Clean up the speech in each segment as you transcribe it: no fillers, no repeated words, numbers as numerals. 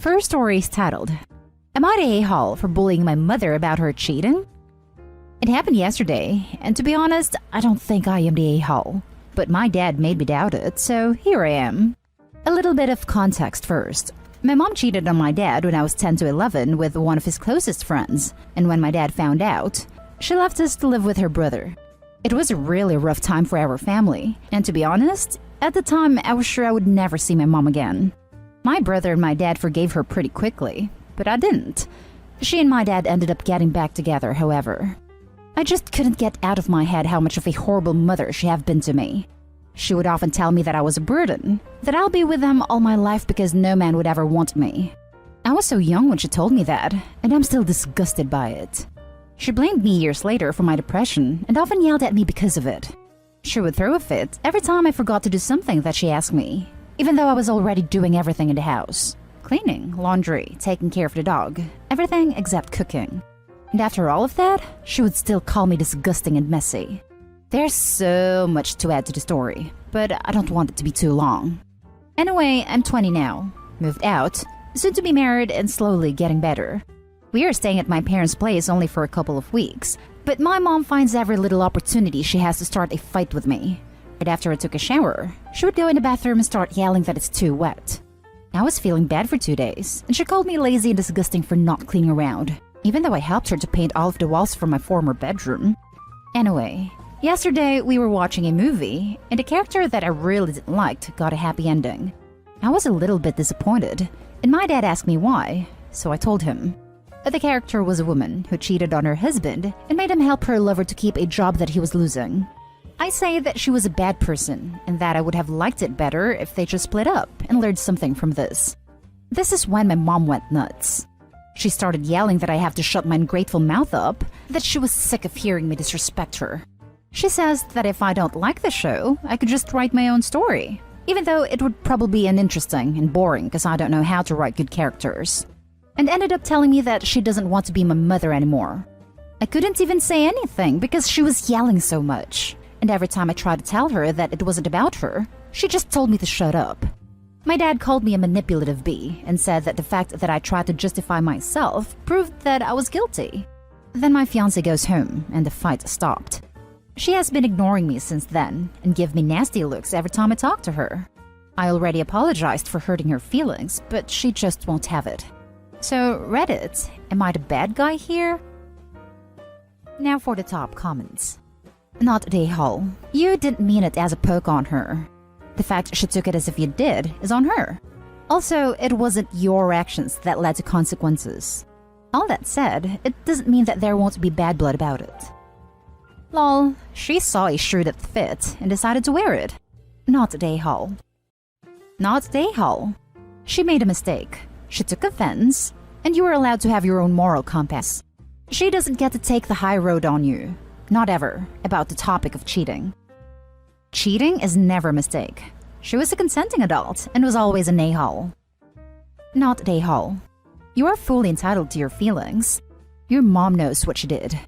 First story is titled, Am I the a-hole for bullying my mother about her cheating? It happened yesterday, and to be honest, I don't think I am the a-hole. But my dad made me doubt it, so here I am. A little bit of context first. My mom cheated on my dad when I was 10 to 11 with one of his closest friends, and when my dad found out, she left us to live with her brother. It was a really rough time for our family, and to be honest, at the time I was sure I would never see my mom again. My brother and my dad forgave her pretty quickly, but I didn't. She and my dad ended up getting back together, however. I just couldn't get out of my head how much of a horrible mother she have been to me. She would often tell me that I was a burden, that I'll be with them all my life because no man would ever want me. I was so young when she told me that, and I'm still disgusted by it. She blamed me years later for my depression and often yelled at me because of it. She would throw a fit every time I forgot to do something that she asked me, even though I was already doing everything in the house. Cleaning, laundry, taking care of the dog, everything except cooking. And after all of that, she would still call me disgusting and messy. There's so much to add to the story, but I don't want it to be too long. Anyway, I'm 20 now, moved out, soon to be married and slowly getting better. We are staying at my parents' place only for a couple of weeks, but my mom finds every little opportunity she has to start a fight with me. Right after I took a shower, she would go in the bathroom and start yelling that it's too wet. I was feeling bad for 2 days, and she called me lazy and disgusting for not cleaning around, even though I helped her to paint all of the walls from my former bedroom. Anyway, yesterday we were watching a movie, and the character that I really didn't like got a happy ending. I was a little bit disappointed, and my dad asked me why, so I told him. The character was a woman who cheated on her husband and made him help her lover to keep a job that he was losing. I say that she was a bad person and that I would have liked it better if they just split up and learned something from this. This is when my mom went nuts. She started yelling that I have to shut my ungrateful mouth up, that she was sick of hearing me disrespect her. She says that if I don't like the show, I could just write my own story, even though it would probably be uninteresting and boring because I don't know how to write good characters. And ended up telling me that she doesn't want to be my mother anymore. I couldn't even say anything because she was yelling so much. And every time I tried to tell her that it wasn't about her, she just told me to shut up. My dad called me a manipulative bee and said that the fact that I tried to justify myself proved that I was guilty. Then my fiancé goes home and the fight stopped. She has been ignoring me since then and give me nasty looks every time I talk to her. I already apologized for hurting her feelings, but she just won't have it. So Reddit, am I the bad guy here? Now for the top comments. Not the a-hole. You didn't mean it as a poke on her. The fact she took it as if you did is on her. Also, it wasn't your actions that led to consequences. All that said, it doesn't mean that there won't be bad blood about it. Lol, she saw a shirt that fit and decided to wear it. Not the a-hole. Not the a-hole. She made a mistake. She took offense, and you are allowed to have your own moral compass. She doesn't get to take the high road on you. Not ever, about the topic of cheating. Cheating is never a mistake. She was a consenting adult and was always an a-hole. Not the a-hole. You are fully entitled to your feelings. Your mom knows what she did.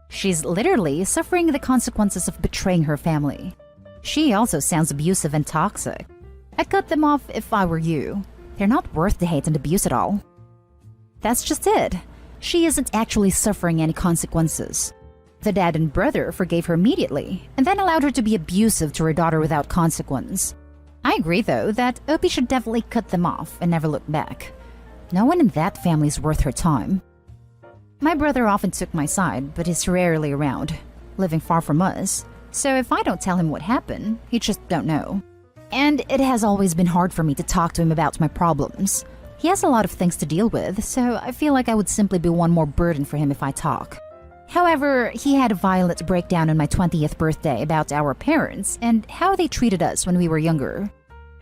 She's literally suffering the consequences of betraying her family. She also sounds abusive and toxic. I'd cut them off if I were you. They're not worth the hate and abuse at all. That's just it. She isn't actually suffering any consequences. The dad and brother forgave her immediately, and then allowed her to be abusive to her daughter without consequence. I agree, though, that Opie should definitely cut them off and never look back. No one in that family is worth her time. My brother often took my side, but he's rarely around, living far from us. So if I don't tell him what happened, he just don't know. And it has always been hard for me to talk to him about my problems. He has a lot of things to deal with, so I feel like I would simply be one more burden for him if I talk. However, he had a violent breakdown on my 20th birthday about our parents and how they treated us when we were younger.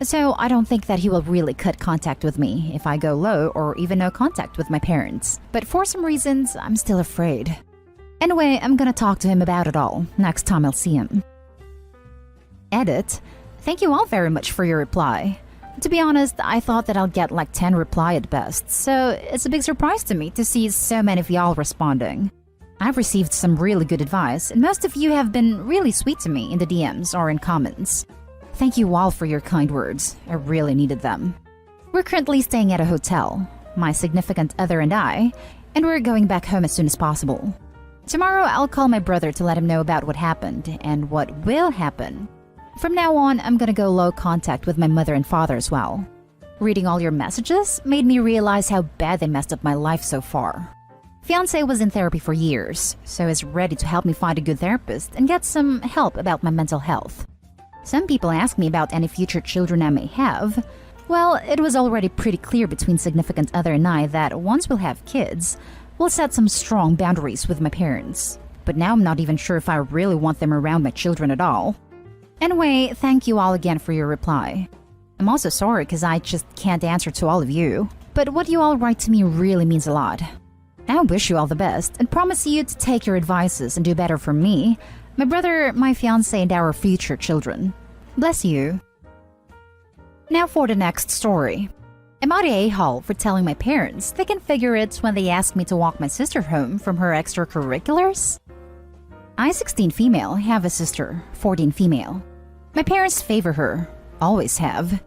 So I don't think that he will really cut contact with me if I go low or even no contact with my parents. But for some reasons, I'm still afraid. Anyway, I'm gonna talk to him about it all next time I'll see him. Edit. Thank you all very much for your reply. To be honest, I thought that I'll get like 10 reply at best, so it's a big surprise to me to see so many of y'all responding. I've received some really good advice, and most of you have been really sweet to me in the DMs or in comments. Thank you all for your kind words. I really needed them. We're currently staying at a hotel. my significant other and I, and we're going back home as soon as possible. Tomorrow, I'll call my brother to let him know about what happened and what will happen. From now on, I'm gonna go low contact with my mother and father as well. Reading all your messages made me realize how bad they messed up my life so far. Fiancé was in therapy for years, so is ready to help me find a good therapist and get some help about my mental health. Some people ask me about any future children I may have. Well, it was already pretty clear between significant other and I that once we'll have kids, we'll set some strong boundaries with my parents. But now I'm not even sure if I really want them around my children at all. Anyway, thank you all again for your reply. I'm also sorry because I just can't answer to all of you, but what you all write to me really means a lot. I wish you all the best and promise you to take your advices and do better for me, my brother, my fiancé, and our future children. Bless you. Now for the next story. Am I the a-hole for telling my parents they can figure it when they ask me to walk my sister home from her extracurriculars? I, 16 female, have a sister, 14 female. My parents favor her, always have.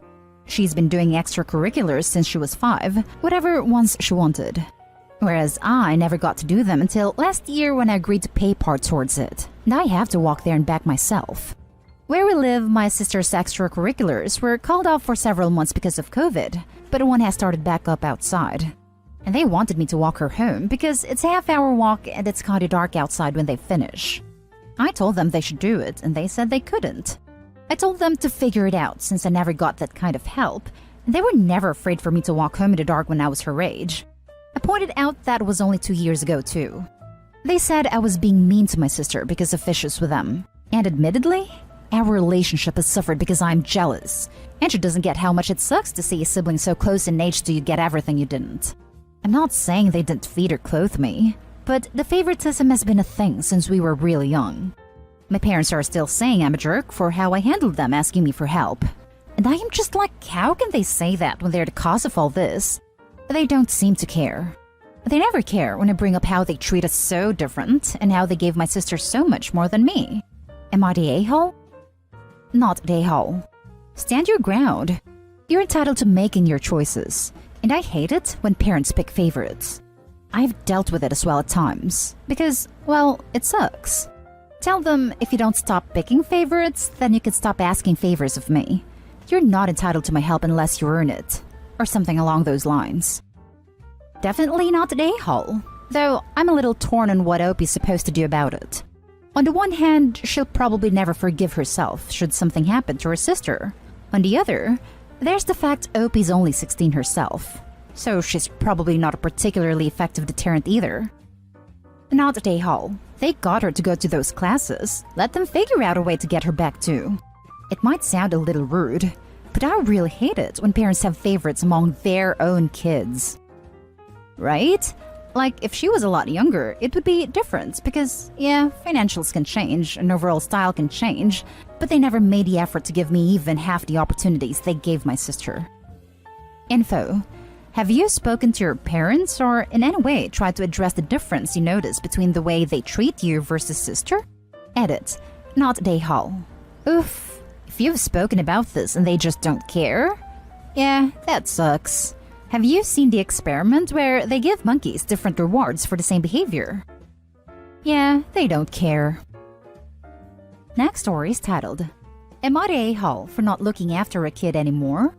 She's been doing extracurriculars since she was 5, whatever ones she wanted. Whereas I never got to do them until last year when I agreed to pay part towards it, and I have to walk there and back myself. Where we live, my sister's extracurriculars were called off for several months because of COVID, but one has started back up outside. And they wanted me to walk her home because it's a half-hour walk and it's kinda dark outside when they finish. I told them they should do it, and they said they couldn't. I told them to figure it out since I never got that kind of help, and they were never afraid for me to walk home in the dark when I was her age. I pointed out that was only 2 years ago too. They said I was being mean to my sister because of issues with them. And admittedly, our relationship has suffered because I'm jealous. And she doesn't get how much it sucks to see a sibling so close in age to you get everything you didn't. I'm not saying they didn't feed or clothe me, but the favoritism has been a thing since we were really young. My parents are still saying I'm a jerk for how I handled them asking me for help. And I am just like, how can they say that when they're the cause of all this? They don't seem to care. They never care when I bring up how they treat us so different and how they gave my sister so much more than me. Am I the a-hole? Not the a-hole. Stand your ground. You're entitled to making your choices, and I hate it when parents pick favorites. I've dealt with it as well at times, because, well, it sucks. Tell them if you don't stop picking favorites, then you can stop asking favors of me. You're not entitled to my help unless you earn it. Or something along those lines. Definitely not the a-hole, though I'm a little torn on what Opie's supposed to do about it. On the one hand, she'll probably never forgive herself should something happen to her sister. On the other, there's the fact Opie's only 16 herself, so she's probably not a particularly effective deterrent either. Not the a-hole. They got her to go to those classes. Let them figure out a way to get her back too. It might sound a little rude, but I really hate it when parents have favorites among their own kids. Right? Like, if she was a lot younger, it would be different because, yeah, financials can change and overall style can change, but they never made the effort to give me even half the opportunities they gave my sister. Info. Have you spoken to your parents or in any way tried to address the difference you notice between the way they treat you versus sister? Edit. Not the a-hole. Oof. If you've spoken about this and they just don't care? Yeah, that sucks. Have you seen the experiment where they give monkeys different rewards for the same behavior? Yeah, they don't care. Next story is titled, Am I the a-hole for not looking after a kid anymore?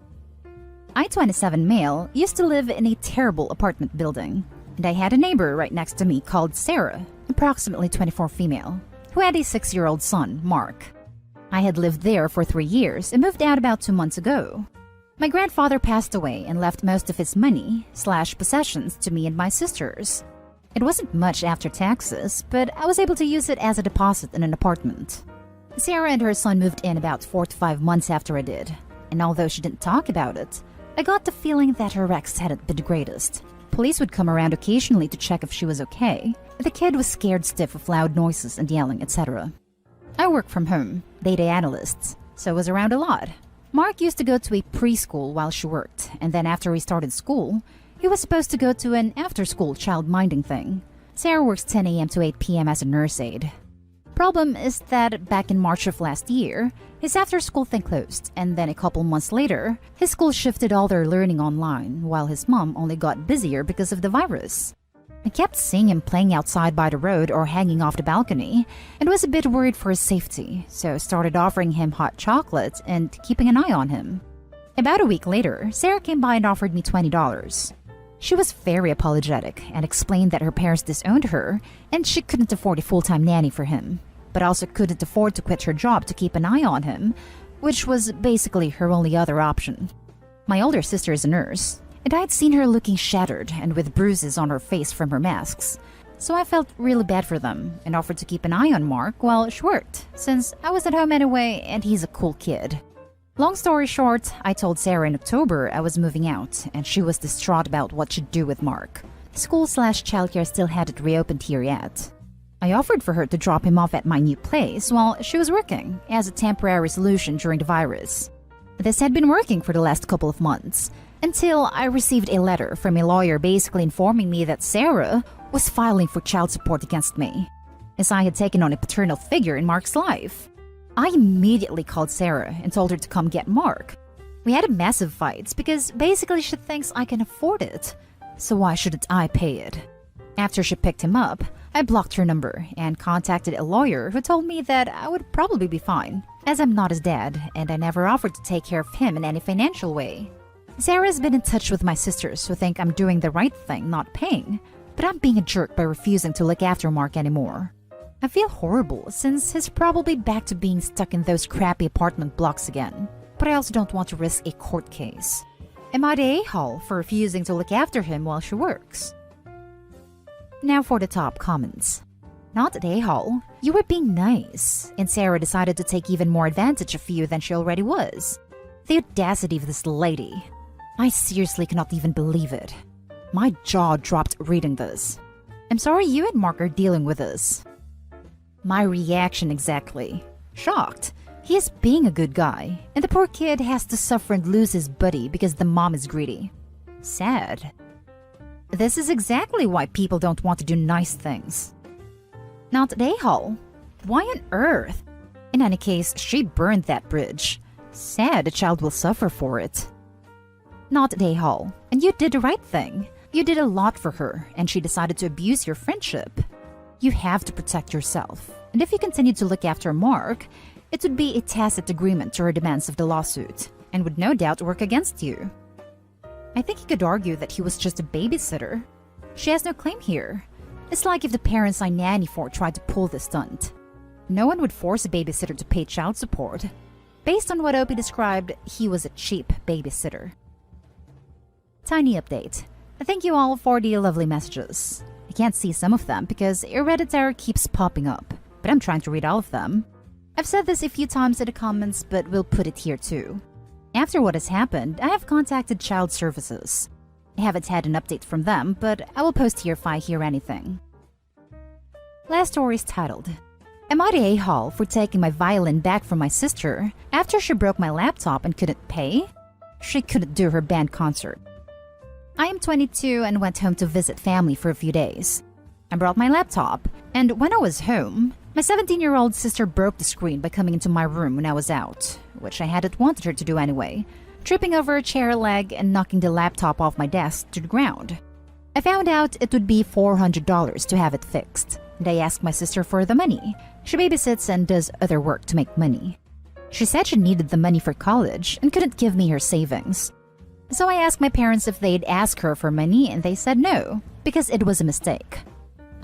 I, 27 male, used to live in a terrible apartment building, and I had a neighbor right next to me called Sarah, approximately 24 female, who had a 6-year-old son, Mark. I had lived there for 3 years and moved out about 2 months ago. My grandfather passed away and left most of his money/possessions to me and my sisters. It wasn't much after taxes, but I was able to use it as a deposit in an apartment. Sarah and her son moved in about 4 to 5 months after I did, and although she didn't talk about it, I got the feeling that her ex hadn't been the greatest. Police would come around occasionally to check if she was okay. The kid was scared stiff of loud noises and yelling, etc. I work from home, data analyst, so was around a lot. Mark used to go to a preschool while she worked, and then after he started school, he was supposed to go to an after-school child minding thing. Sarah works 10 a.m. to 8 p.m. as a nurse aide. Problem is that back in March of last year, his after-school thing closed, and then a couple months later, his school shifted all their learning online, while his mom only got busier because of the virus. I kept seeing him playing outside by the road or hanging off the balcony, and was a bit worried for his safety, so started offering him hot chocolate and keeping an eye on him. About a week later, Sarah came by and offered me $20. She was very apologetic and explained that her parents disowned her and she couldn't afford a full-time nanny for him, but also couldn't afford to quit her job to keep an eye on him, which was basically her only other option. My older sister is a nurse, and I'd seen her looking shattered and with bruises on her face from her masks, so I felt really bad for them and offered to keep an eye on Mark while she worked, since I was at home anyway and he's a cool kid. Long story short, I told Sarah in October I was moving out, and she was distraught about what to do with Mark. School/childcare still hadn't reopened here yet. I offered for her to drop him off at my new place while she was working, as a temporary solution during the virus. This had been working for the last couple of months, until I received a letter from a lawyer basically informing me that Sarah was filing for child support against me, as I had taken on a paternal figure in Mark's life. I immediately called Sarah and told her to come get Mark. We had a massive fight because basically she thinks I can afford it, so why shouldn't I pay it? After she picked him up, I blocked her number and contacted a lawyer who told me that I would probably be fine, as I'm not his dad and I never offered to take care of him in any financial way. Sarah's been in touch with my sisters who think I'm doing the right thing not paying, but I'm being a jerk by refusing to look after Mark anymore. I feel horrible since he's probably back to being stuck in those crappy apartment blocks again, but I also don't want to risk a court case. Am I the a-hole for refusing to look after him while she works? Now for the top comments. Not the a-hole, you were being nice, and Sarah decided to take even more advantage of you than she already was. The audacity of this lady. I seriously cannot even believe it. My jaw dropped reading this. I'm sorry you and Mark are dealing with this. My reaction exactly. Shocked. He is being a good guy, and the poor kid has to suffer and lose his buddy because the mom is greedy. Sad. This is exactly why people don't want to do nice things. Not the a-hole. Why on earth? In any case, she burned that bridge. Sad the child will suffer for it. Not the a-hole. And you did the right thing. You did a lot for her, and she decided to abuse your friendship. You have to protect yourself, and if you continue to look after Mark, it would be a tacit agreement to her demands of the lawsuit, and would no doubt work against you. I think you could argue that he was just a babysitter. She has no claim here. It's like if the parents I nanny for tried to pull this stunt. No one would force a babysitter to pay child support. Based on what Opie described, he was a cheap babysitter. Tiny update. Thank you all for the lovely messages. I can't see some of them because Hereditary keeps popping up, but I'm trying to read all of them. I've said this a few times in the comments, but we'll put it here too. After what has happened, I have contacted Child Services. I haven't had an update from them, but I will post here if I hear anything. Last story is titled, Am I the a-hole for taking my violin back from my sister after she broke my laptop and couldn't pay? She couldn't do her band concert. I am 22 and went home to visit family for a few days. I brought my laptop, and when I was home, my 17-year-old sister broke the screen by coming into my room when I was out, which I hadn't wanted her to do anyway, tripping over a chair leg and knocking the laptop off my desk to the ground. I found out it would be $400 to have it fixed, and I asked my sister for the money. She babysits and does other work to make money. She said she needed the money for college and couldn't give me her savings. So I asked my parents if they'd ask her for money, and they said no, because it was a mistake.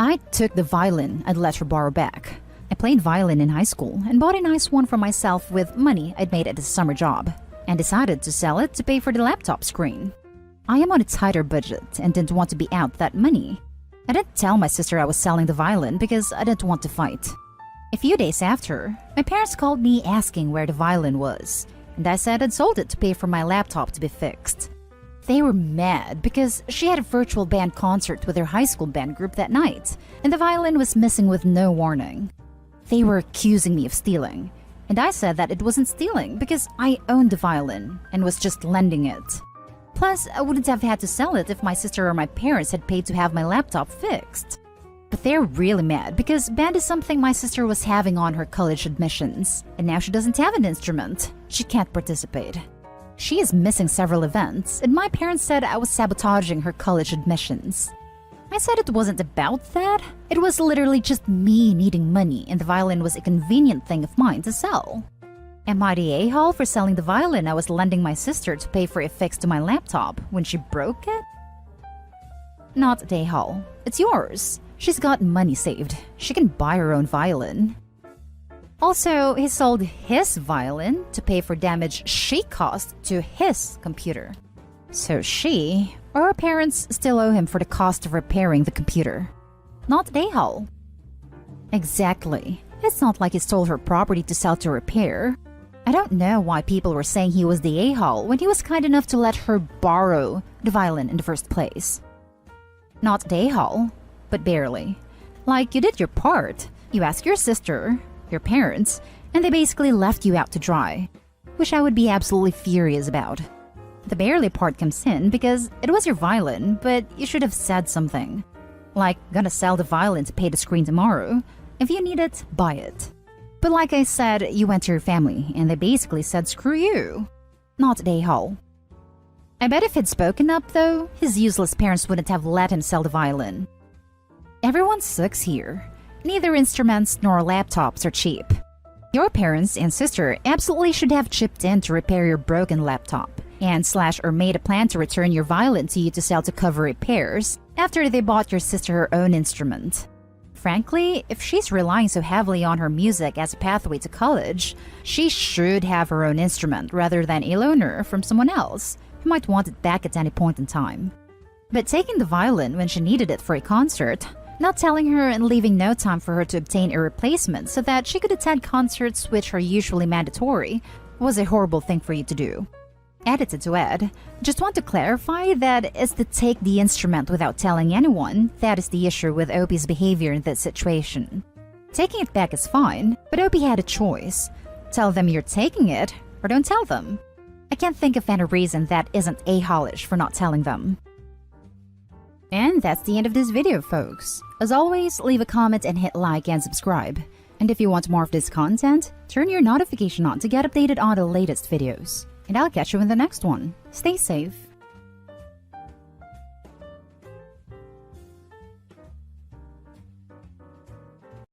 I took the violin and let her borrow back. I played violin in high school and bought a nice one for myself with money I'd made at a summer job, and decided to sell it to pay for the laptop screen. I am on a tighter budget and didn't want to be out that money. I didn't tell my sister I was selling the violin because I didn't want to fight. A few days after, my parents called me asking where the violin was, and I said I'd sold it to pay for my laptop to be fixed. They were mad because she had a virtual band concert with her high school band group that night, and the violin was missing with no warning. They were accusing me of stealing, and I said that it wasn't stealing because I owned the violin and was just lending it. Plus, I wouldn't have had to sell it if my sister or my parents had paid to have my laptop fixed. But they're really mad because band is something my sister was having on her college admissions, and now she doesn't have an instrument. She can't participate. She is missing several events, and my parents said I was sabotaging her college admissions. I said it wasn't about that. It was literally just me needing money, and the violin was a convenient thing of mine to sell. Am I the a-hole for selling the violin I was lending my sister to pay for a fix to my laptop when she broke it? Not the a-hole. It's yours. She's got money saved. She can buy her own violin. Also, he sold his violin to pay for damage she caused to his computer. So she, or her parents, still owe him for the cost of repairing the computer. Not the a-hole. Exactly. It's not like he stole her property to sell to repair. I don't know why people were saying he was the a-hole when he was kind enough to let her borrow the violin in the first place. Not the a-hole, but barely. Like, you did your part. You asked your sister, your parents, and they basically left you out to dry, which I would be absolutely furious about. The barely part comes in because it was your violin, but you should have said something. Like, gonna sell the violin to pay the screen tomorrow. If you need it, buy it. But like I said, you went to your family, and they basically said screw you. Not the a-hole. I bet if he'd spoken up, though, his useless parents wouldn't have let him sell the violin. Everyone sucks here. Neither instruments nor laptops are cheap. Your parents and sister absolutely should have chipped in to repair your broken laptop, and or made a plan to return your violin to you to sell to cover repairs after they bought your sister her own instrument. Frankly, if she's relying so heavily on her music as a pathway to college, she should have her own instrument rather than a loaner from someone else who might want it back at any point in time. But taking the violin when she needed it for a concert, not telling her and leaving no time for her to obtain a replacement so that she could attend concerts which are usually mandatory, was a horrible thing for you to do. Edited to Ed, just want to clarify that it's the take the instrument without telling anyone that is the issue with Opie's behavior in this situation. Taking it back is fine, but Opie had a choice. Tell them you're taking it, or don't tell them. I can't think of any reason that isn't a-holish for not telling them. And that's the end of this video, folks. As always, leave a comment and hit like and subscribe. And if you want more of this content, turn your notification on to get updated on the latest videos. And I'll catch you in the next one. Stay safe.